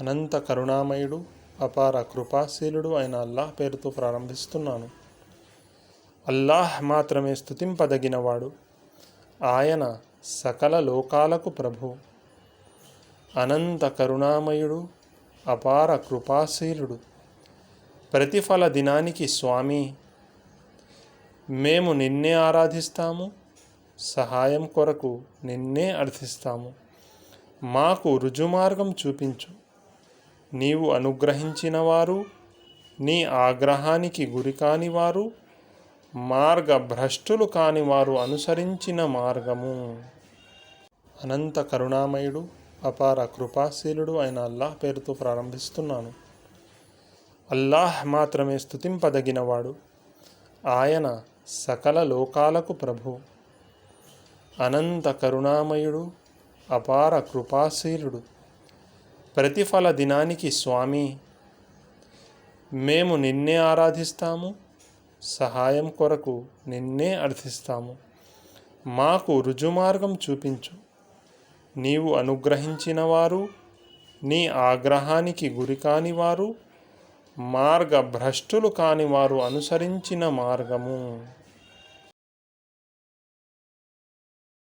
అనంత కరుణామయుడు, అపార కృపాశీలుడు అయిన అల్లాహ్ పేరుతో ప్రారంభిస్తున్నాను. అల్లాహ్ మాత్రమే స్తుతింపదగినవాడు. ఆయన సకల లోకాలకు ప్రభు. అనంత కరుణామయుడు, అపార కృపాశీలుడు, ప్రతిఫల దినానికి స్వామి. మేము నిన్నే ఆరాధిస్తాము, సహాయం కొరకు నిన్నే అర్థిస్తాము. మాకు రుజుమార్గం చూపించు. నీవు అనుగ్రహించిన వారు, నీ ఆగ్రహానికి గురికాని వారు, మార్గభ్రష్టులు కాని వారు అనుసరించిన మార్గము. అనంత కరుణామయుడు, అపార కృపాశీలుడు అయిన అల్లాహ్ పేరుతో ప్రారంభిస్తున్నాను. అల్లాహ్ మాత్రమే స్తుతింపదగినవాడు. ఆయన సకల లోకాలకు ప్రభు. అనంత కరుణామయుడు, అపార కృపాశీలుడు, ప్రతిఫల దినానికి స్వామి. మేము నిన్నే ఆరాధిస్తాము, సహాయం కొరకు నిన్నే అర్థిస్తాము. మాకు రుజుమార్గం చూపించు. నీవు అనుగ్రహించిన వారు, నీ ఆగ్రహానికి గురికాని వారు, మార్గభ్రష్టులు కాని వారు అనుసరించిన మార్గము.